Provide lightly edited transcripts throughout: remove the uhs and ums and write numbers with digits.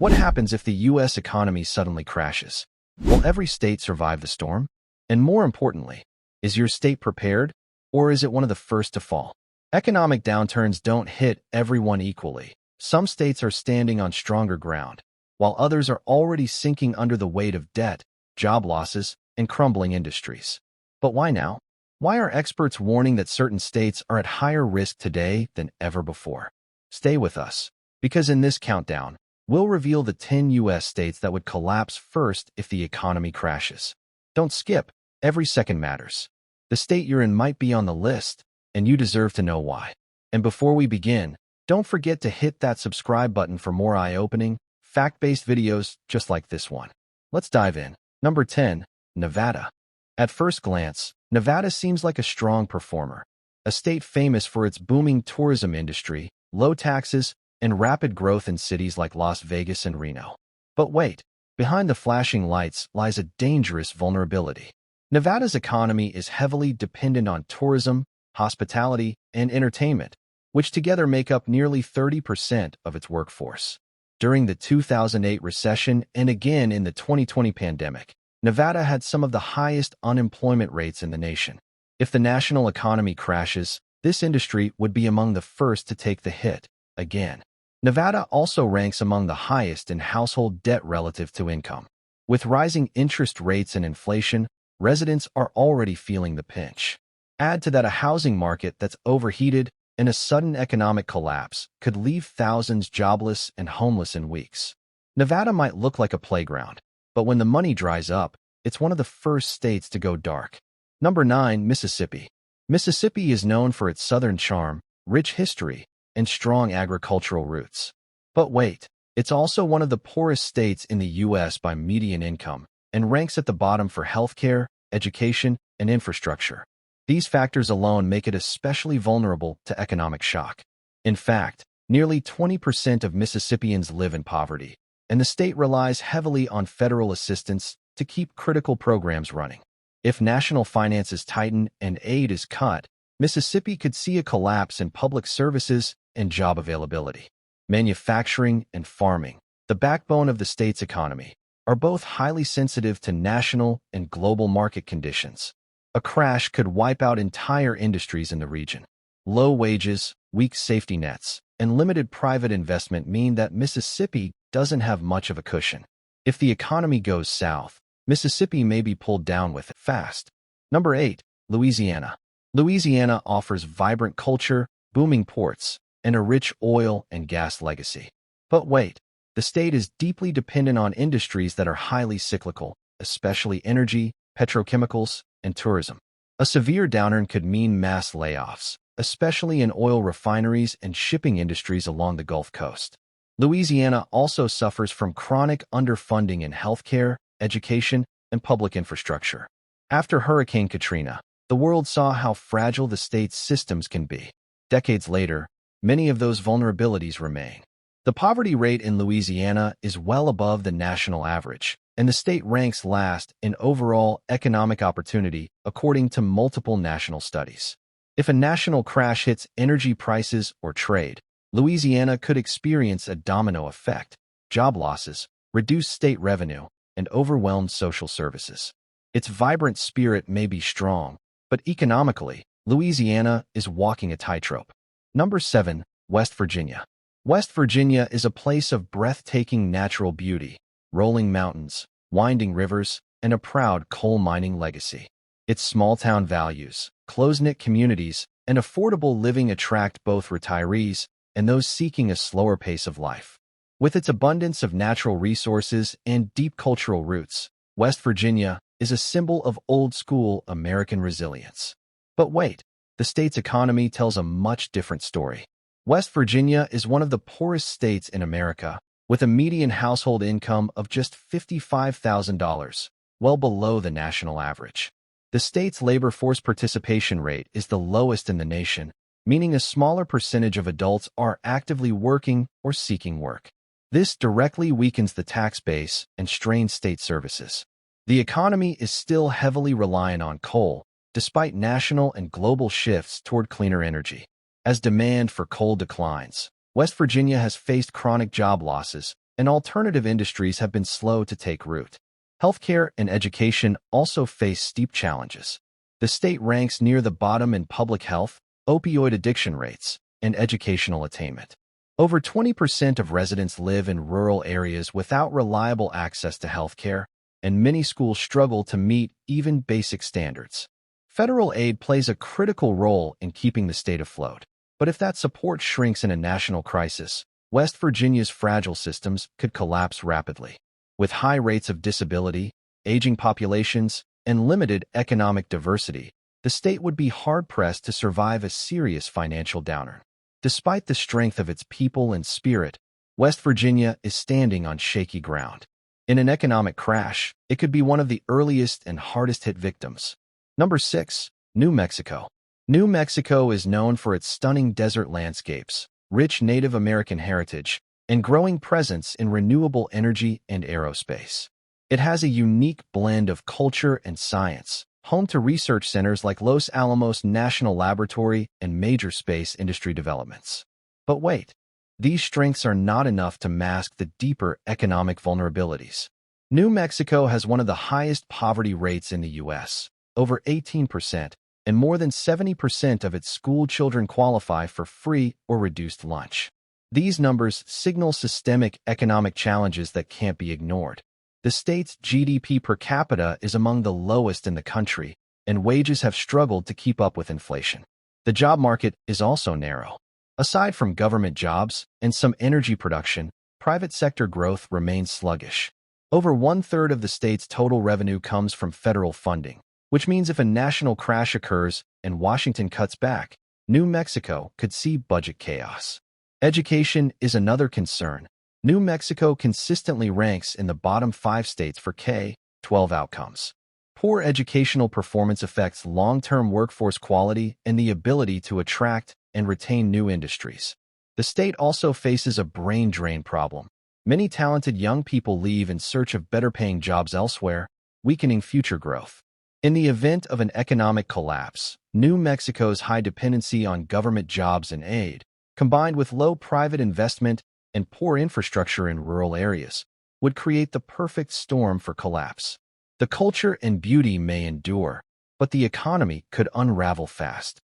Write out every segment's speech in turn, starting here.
What happens if the U.S. economy suddenly crashes? Will every state survive the storm? And more importantly, is your state prepared, or is it one of the first to fall? Economic downturns don't hit everyone equally. Some states are standing on stronger ground, while others are already sinking under the weight of debt, job losses, and crumbling industries. But why now? Why are experts warning that certain states are at higher risk today than ever before? Stay with us, because in this countdown, we'll reveal the 10 U.S. states that would collapse first if the economy crashes. Don't skip. Every second matters. The state you're in might be on the list, and you deserve to know why. And before we begin, don't forget to hit that subscribe button for more eye-opening, fact-based videos just like this one. Let's dive in. Number 10. Nevada. At first glance, Nevada seems like a strong performer, a state famous for its booming tourism industry, low taxes, and rapid growth in cities like Las Vegas and Reno. But wait, behind the flashing lights lies a dangerous vulnerability. Nevada's economy is heavily dependent on tourism, hospitality, and entertainment, which together make up nearly 30% of its workforce. During the 2008 recession and again in the 2020 pandemic, Nevada had some of the highest unemployment rates in the nation. If the national economy crashes, this industry would be among the first to take the hit, again. Nevada also ranks among the highest in household debt relative to income. With rising interest rates and inflation, residents are already feeling the pinch. Add to that a housing market that's overheated, and a sudden economic collapse could leave thousands jobless and homeless in weeks. Nevada might look like a playground, but when the money dries up, it's one of the first states to go dark. Number 9. Mississippi. Mississippi is known for its southern charm, rich history, and strong agricultural roots. But wait, it's also one of the poorest states in the U.S. by median income, and ranks at the bottom for healthcare, education, and infrastructure. These factors alone make it especially vulnerable to economic shock. In fact, nearly 20% of Mississippians live in poverty, and the state relies heavily on federal assistance to keep critical programs running. If national finances tighten and aid is cut, Mississippi could see a collapse in public services and job availability. Manufacturing and farming, the backbone of the state's economy, are both highly sensitive to national and global market conditions. A crash could wipe out entire industries in the region. Low wages, weak safety nets, and limited private investment mean that Mississippi doesn't have much of a cushion. If the economy goes south, Mississippi may be pulled down with it fast. Number 8. Louisiana. Louisiana offers vibrant culture, booming ports, and a rich oil and gas legacy. But wait, the state is deeply dependent on industries that are highly cyclical, especially energy, petrochemicals, and tourism. A severe downturn could mean mass layoffs, especially in oil refineries and shipping industries along the Gulf Coast. Louisiana also suffers from chronic underfunding in healthcare, education, and public infrastructure. After Hurricane Katrina, the world saw how fragile the state's systems can be. Decades later, many of those vulnerabilities remain. The poverty rate in Louisiana is well above the national average, and the state ranks last in overall economic opportunity according to multiple national studies. If a national crash hits energy prices or trade, Louisiana could experience a domino effect: job losses, reduced state revenue, and overwhelmed social services. Its vibrant spirit may be strong, but economically, Louisiana is walking a tightrope. Number 7. West Virginia. West Virginia is a place of breathtaking natural beauty, rolling mountains, winding rivers, and a proud coal mining legacy. Its small-town values, close-knit communities, and affordable living attract both retirees and those seeking a slower pace of life. With its abundance of natural resources and deep cultural roots, West Virginia is a symbol of old-school American resilience. But wait, the state's economy tells a much different story. West Virginia is one of the poorest states in America, with a median household income of just $55,000, well below the national average. The state's labor force participation rate is the lowest in the nation, meaning a smaller percentage of adults are actively working or seeking work. This directly weakens the tax base and strains state services. The economy is still heavily reliant on coal, despite national and global shifts toward cleaner energy. As demand for coal declines, West Virginia has faced chronic job losses and alternative industries have been slow to take root. Healthcare and education also face steep challenges. The state ranks near the bottom in public health, opioid addiction rates, and educational attainment. Over 20% of residents live in rural areas without reliable access to healthcare, and many schools struggle to meet even basic standards. Federal aid plays a critical role in keeping the state afloat. But if that support shrinks in a national crisis, West Virginia's fragile systems could collapse rapidly. With high rates of disability, aging populations, and limited economic diversity, the state would be hard-pressed to survive a serious financial downturn. Despite the strength of its people and spirit, West Virginia is standing on shaky ground. In an economic crash, it could be one of the earliest and hardest-hit victims. Number 6. New Mexico. New Mexico is known for its stunning desert landscapes, rich Native American heritage, and growing presence in renewable energy and aerospace. It has a unique blend of culture and science, home to research centers like Los Alamos National Laboratory and major space industry developments. But wait, these strengths are not enough to mask the deeper economic vulnerabilities. New Mexico has one of the highest poverty rates in the U.S., over 18%, and more than 70% of its school children qualify for free or reduced lunch. These numbers signal systemic economic challenges that can't be ignored. The state's GDP per capita is among the lowest in the country, and wages have struggled to keep up with inflation. The job market is also narrow. Aside from government jobs and some energy production, private sector growth remains sluggish. Over one-third of the state's total revenue comes from federal funding, which means if a national crash occurs and Washington cuts back, New Mexico could see budget chaos. Education is another concern. New Mexico consistently ranks in the bottom 5 states for K-12 outcomes. Poor educational performance affects long-term workforce quality and the ability to attract and retain new industries. The state also faces a brain drain problem. Many talented young people leave in search of better-paying jobs elsewhere, weakening future growth. In the event of an economic collapse, New Mexico's high dependency on government jobs and aid, combined with low private investment and poor infrastructure in rural areas, would create the perfect storm for collapse. The culture and beauty may endure, but the economy could unravel fast.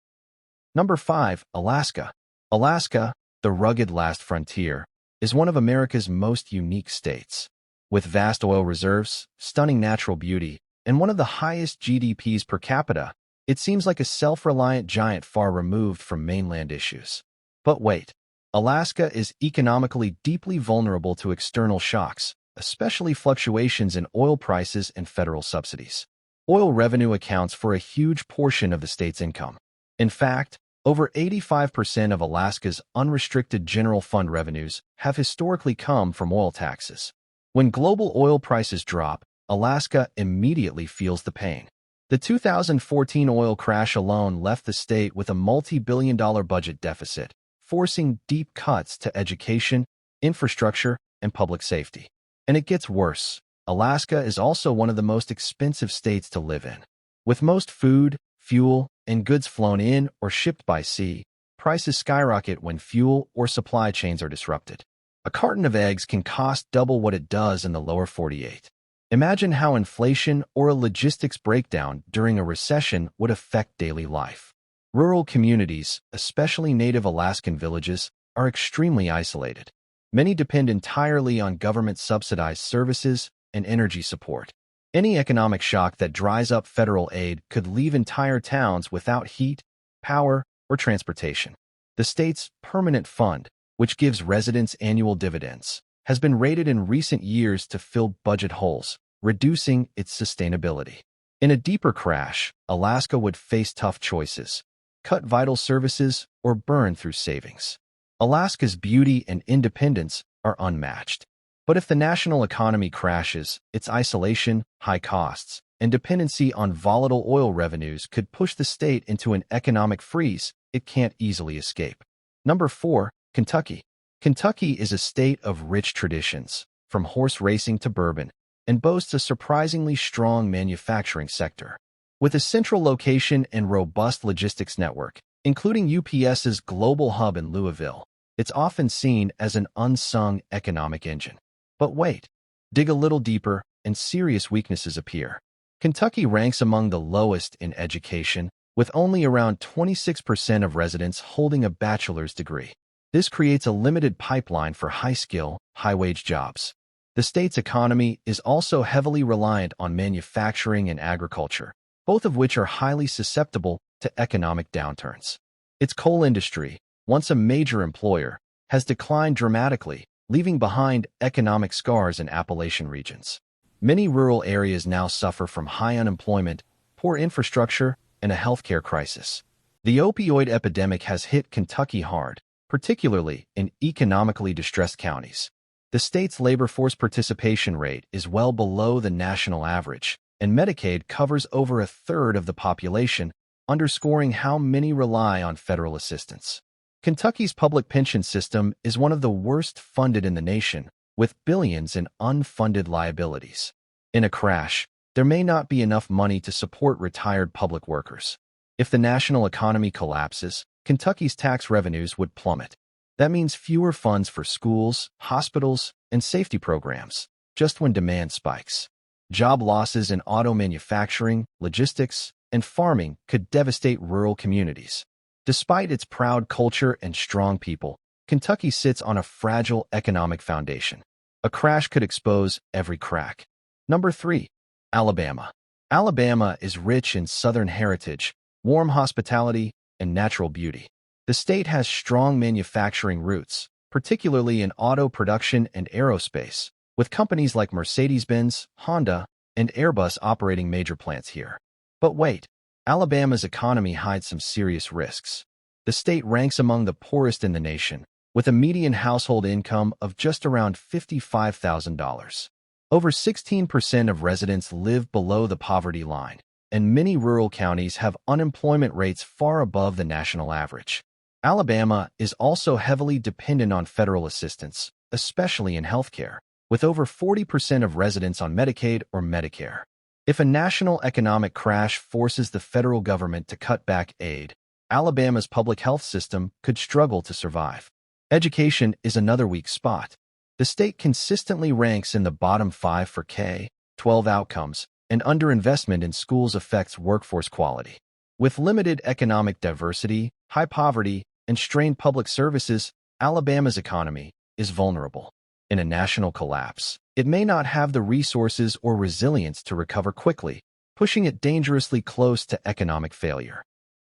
Number 5. Alaska. Alaska, the rugged last frontier, is one of America's most unique states. With vast oil reserves, stunning natural beauty, and one of the highest GDPs per capita, it seems like a self-reliant giant far removed from mainland issues. But wait. Alaska is economically deeply vulnerable to external shocks, especially fluctuations in oil prices and federal subsidies. Oil revenue accounts for a huge portion of the state's income. In fact, over 85% of Alaska's unrestricted general fund revenues have historically come from oil taxes. When global oil prices drop, Alaska immediately feels the pain. The 2014 oil crash alone left the state with a multi-billion-dollar budget deficit, forcing deep cuts to education, infrastructure, and public safety. And it gets worse. Alaska is also one of the most expensive states to live in. With most food, fuel, and goods flown in or shipped by sea, prices skyrocket when fuel or supply chains are disrupted. A carton of eggs can cost double what it does in the lower 48. Imagine how inflation or a logistics breakdown during a recession would affect daily life. Rural communities, especially native Alaskan villages, are extremely isolated. Many depend entirely on government-subsidized services and energy support. Any economic shock that dries up federal aid could leave entire towns without heat, power, or transportation. The state's permanent fund, which gives residents annual dividends, has been raided in recent years to fill budget holes, reducing its sustainability. In a deeper crash, Alaska would face tough choices: cut vital services, or burn through savings. Alaska's beauty and independence are unmatched. But if the national economy crashes, its isolation, high costs, and dependency on volatile oil revenues could push the state into an economic freeze it can't easily escape. Number 4. Kentucky. Kentucky is a state of rich traditions, from horse racing to bourbon, and boasts a surprisingly strong manufacturing sector. With a central location and robust logistics network, including UPS's global hub in Louisville, it's often seen as an unsung economic engine. But wait, dig a little deeper and serious weaknesses appear. Kentucky ranks among the lowest in education, with only around 26% of residents holding a bachelor's degree. This creates a limited pipeline for high-skill, high-wage jobs. The state's economy is also heavily reliant on manufacturing and agriculture, both of which are highly susceptible to economic downturns. Its coal industry, once a major employer, has declined dramatically, leaving behind economic scars in Appalachian regions. Many rural areas now suffer from high unemployment, poor infrastructure, and a healthcare crisis. The opioid epidemic has hit Kentucky hard, particularly in economically distressed counties. The state's labor force participation rate is well below the national average, and Medicaid covers over a third of the population, underscoring how many rely on federal assistance. Kentucky's public pension system is one of the worst funded in the nation, with billions in unfunded liabilities. In a crash, there may not be enough money to support retired public workers. If the national economy collapses, Kentucky's tax revenues would plummet. That means fewer funds for schools, hospitals, and safety programs, just when demand spikes. Job losses in auto manufacturing, logistics, and farming could devastate rural communities. Despite its proud culture and strong people, Kentucky sits on a fragile economic foundation. A crash could expose every crack. Number 3. Alabama. Alabama is rich in Southern heritage, warm hospitality, and natural beauty. The state has strong manufacturing roots, particularly in auto production and aerospace, with companies like Mercedes-Benz, Honda, and Airbus operating major plants here. But wait, Alabama's economy hides some serious risks. The state ranks among the poorest in the nation, with a median household income of just around $55,000. Over 16% of residents live below the poverty line, and many rural counties have unemployment rates far above the national average. Alabama is also heavily dependent on federal assistance, especially in healthcare, with over 40% of residents on Medicaid or Medicare. If a national economic crash forces the federal government to cut back aid, Alabama's public health system could struggle to survive. Education is another weak spot. The state consistently ranks in the bottom 5 for K-12 outcomes, and underinvestment in schools affects workforce quality. With limited economic diversity, high poverty, and strained public services, Alabama's economy is vulnerable. In a national collapse, it may not have the resources or resilience to recover quickly, pushing it dangerously close to economic failure.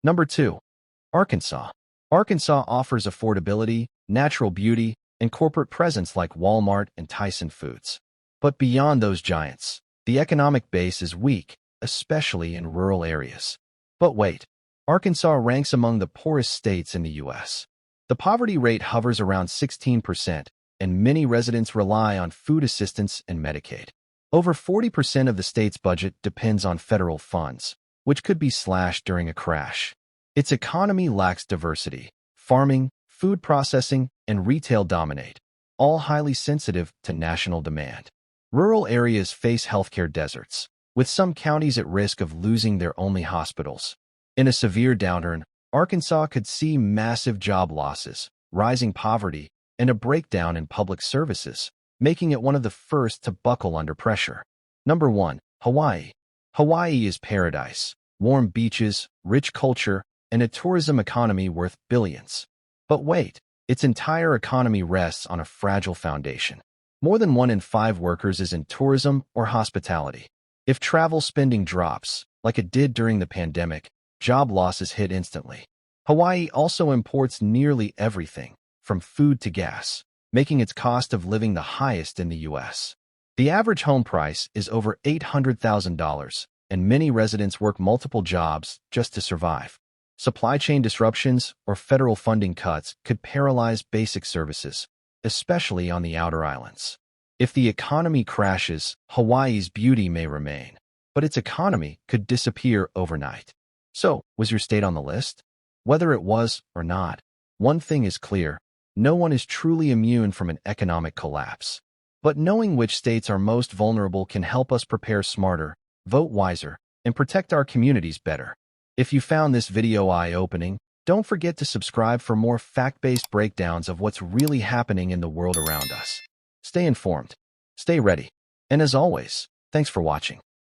Number 2. Arkansas. Arkansas offers affordability, natural beauty, and corporate presence like Walmart and Tyson Foods. But beyond those giants, the economic base is weak, especially in rural areas. But wait, Arkansas ranks among the poorest states in the U.S. The poverty rate hovers around 16%, and many residents rely on food assistance and Medicaid. Over 40% of the state's budget depends on federal funds, which could be slashed during a crash. Its economy lacks diversity. Farming, food processing, and retail dominate, all highly sensitive to national demand. Rural areas face healthcare deserts, with some counties at risk of losing their only hospitals. In a severe downturn, Arkansas could see massive job losses, rising poverty, and a breakdown in public services, making it one of the first to buckle under pressure. Number 1. Hawaii. Hawaii is paradise, warm beaches, rich culture, and a tourism economy worth billions. But wait, its entire economy rests on a fragile foundation. More than 1 in 5 workers is in tourism or hospitality. If travel spending drops, like it did during the pandemic, job losses hit instantly. Hawaii also imports nearly everything, from food to gas, making its cost of living the highest in the U.S. The average home price is over $800,000, and many residents work multiple jobs just to survive. Supply chain disruptions or federal funding cuts could paralyze basic services, especially on the outer islands. If the economy crashes, Hawaii's beauty may remain, but its economy could disappear overnight. So, was your state on the list? Whether it was or not, one thing is clear: no one is truly immune from an economic collapse. But knowing which states are most vulnerable can help us prepare smarter, vote wiser, and protect our communities better. If you found this video eye-opening, don't forget to subscribe for more fact-based breakdowns of what's really happening in the world around us. Stay informed. Stay ready. And as always, thanks for watching.